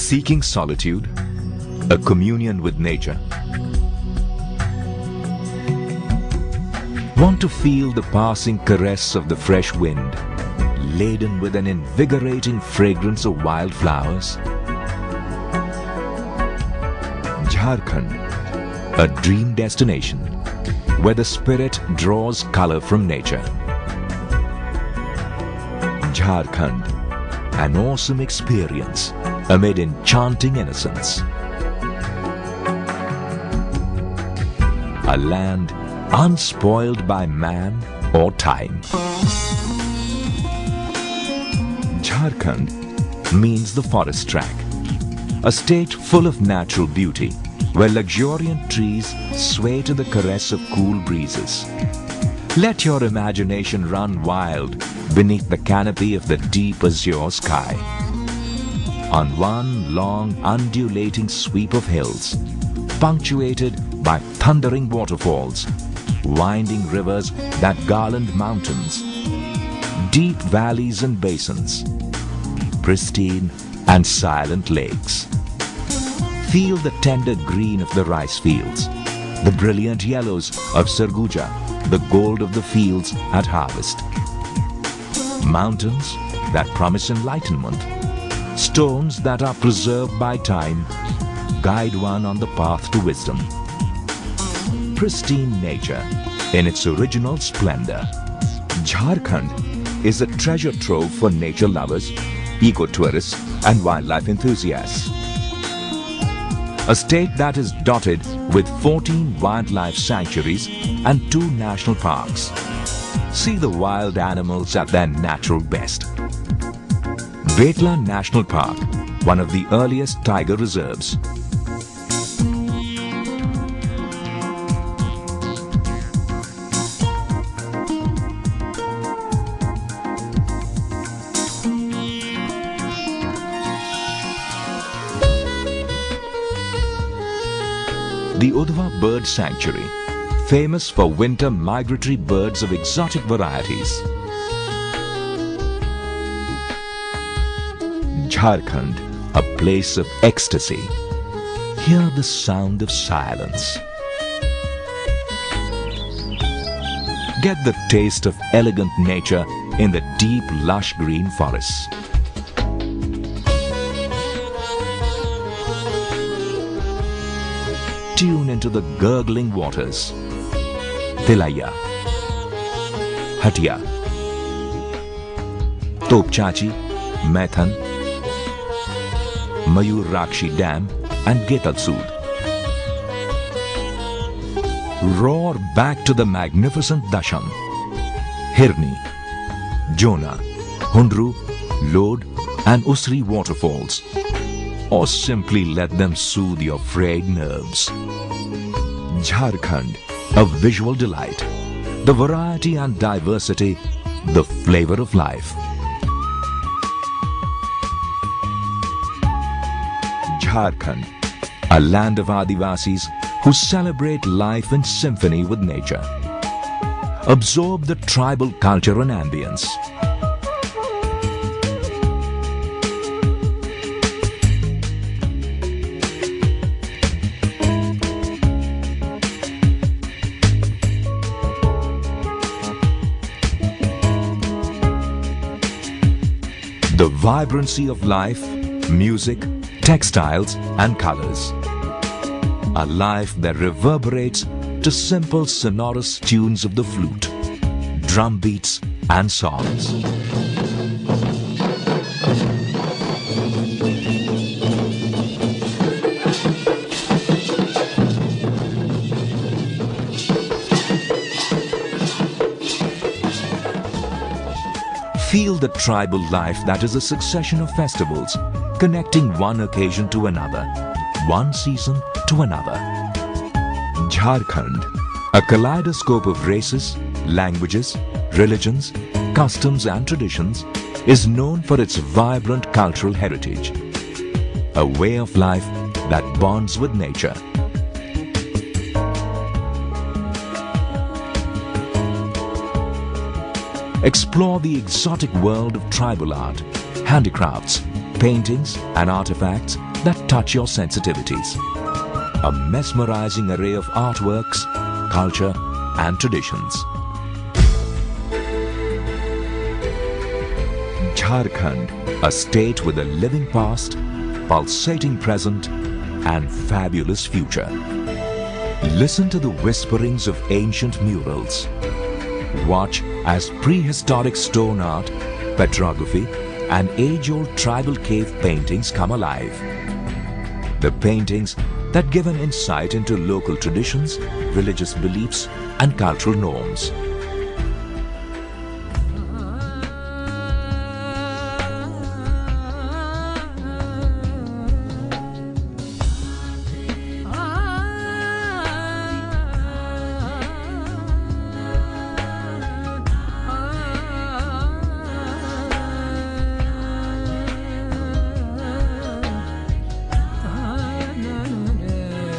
Seeking solitude, a communion with nature. Want to feel the passing caress of the fresh wind, laden with an invigorating fragrance of wildflowers? Jharkhand, a dream destination where the spirit draws color from nature. Jharkhand, an awesome experience amid enchanting innocence. A land unspoiled by man or time. Jharkhand means the forest track, a state full of natural beauty where luxuriant trees sway to the caress of cool breezes. Let your imagination run wild beneath the canopy of the deep azure sky. On one long undulating sweep of hills, punctuated by thundering waterfalls, winding rivers that garland mountains, deep valleys and basins, pristine and silent lakes. Feel the tender green of the rice fields, the brilliant yellows of sarguja, the gold of the fields at harvest. Mountains that promise enlightenment, stones that are preserved by time, guide one on the path to wisdom. Pristine nature in its original splendor. Jharkhand is a treasure trove for nature lovers, eco-tourists and wildlife enthusiasts. A state that is dotted with 14 wildlife sanctuaries and 2 national parks. See the wild animals at their natural best. Betla National Park, one of the earliest tiger reserves. The Udva Bird Sanctuary, famous for winter migratory birds of exotic varieties. Jharkhand, a place of ecstasy. Hear the sound of silence. Get the taste of elegant nature in the deep, lush green forests. Tune into the gurgling waters. Tilaiya, Hatia, Topchachi, Maithan, Mayur Rakshi Dam and Getalsud. Roar back to the magnificent Dasham, Hirni, Jona, Hundru, Lod and Usri waterfalls, or simply let them soothe your frayed nerves. Jharkhand, a visual delight, the variety and diversity, the flavor of life. Jharkhand, a land of Adivasis who celebrate life in symphony with nature. Absorb the tribal culture and ambience. The vibrancy of life, music, textiles and colors. A life that reverberates to simple sonorous tunes of the flute, drum beats and songs. Feel the tribal life that is a succession of festivals, connecting one occasion to another, one season to another. Jharkhand, a kaleidoscope of races, languages, religions, customs and traditions, is known for its vibrant cultural heritage. A way of life that bonds with nature. Explore the exotic world of tribal art, handicrafts, paintings and artifacts that touch your sensitivities. A mesmerizing array of artworks, culture and traditions. Jharkhand, a state with a living past, pulsating present and fabulous future. Listen to the whisperings of ancient murals. Watch as prehistoric stone art, petrography and age-old tribal cave paintings come alive. The paintings that give an insight into local traditions, religious beliefs and cultural norms.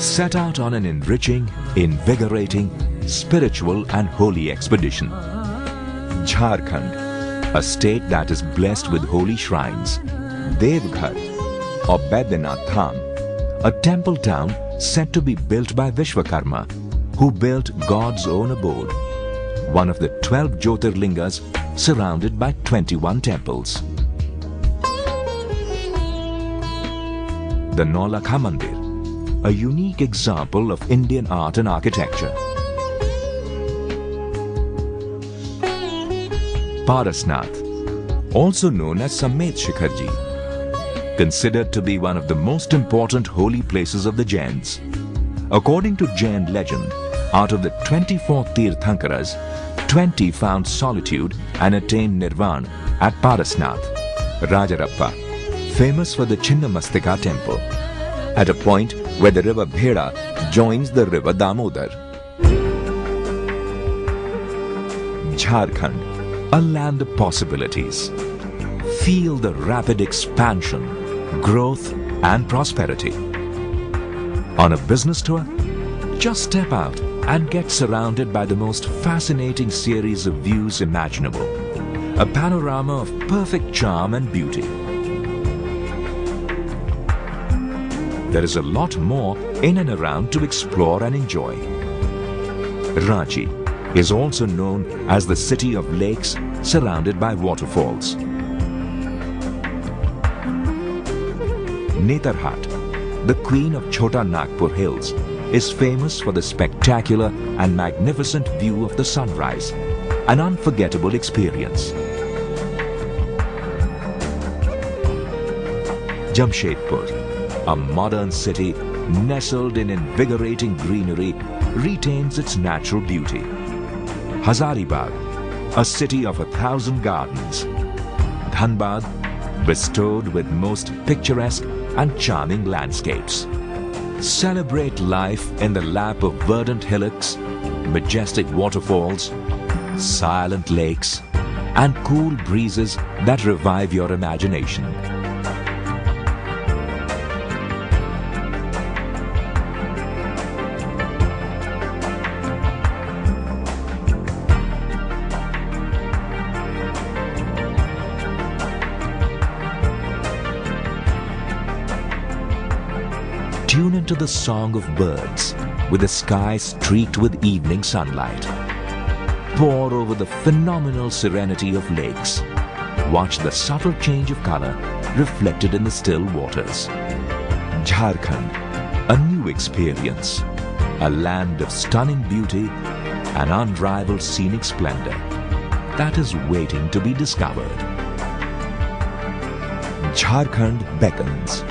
Set out on an enriching, invigorating, spiritual and holy expedition. Jharkhand, a state that is blessed with holy shrines. Devghar or Baidyanath Dham, a temple town said to be built by Vishwakarma, who built God's own abode, one of the 12 Jyotirlingas surrounded by 21 temples. The Naulakha Mandir, a unique example of Indian art and architecture. Parasnath, also known as Samet Shikharji, considered to be one of the most important holy places of the Jains. According to Jain legend, out of the 24 Tirthankaras, 20 found solitude and attained Nirvana at Parasnath. Rajarappa, famous for the Chinnamastika temple, at a point where the river Bheda joins the river Damodar. Jharkhand, a land of possibilities. Feel the rapid expansion, growth and prosperity. On a business tour? Just step out and get surrounded by the most fascinating series of views imaginable. A panorama of perfect charm and beauty. There is a lot more in and around to explore and enjoy. Ranchi is also known as the city of lakes surrounded by waterfalls. Netarhat, the queen of Chota Nagpur Hills, is famous for the spectacular and magnificent view of the sunrise, an unforgettable experience. Jamshedpur, a modern city nestled in invigorating greenery, retains its natural beauty. Hazaribagh, a city of 1,000 gardens. Dhanbad, bestowed with most picturesque and charming landscapes. Celebrate life in the lap of verdant hillocks, majestic waterfalls, silent lakes, and cool breezes that revive your imagination. Tune into the song of birds with the sky streaked with evening sunlight. Pore over the phenomenal serenity of lakes. Watch the subtle change of color reflected in the still waters. Jharkhand, a new experience, a land of stunning beauty and unrivaled scenic splendor that is waiting to be discovered. Jharkhand beckons.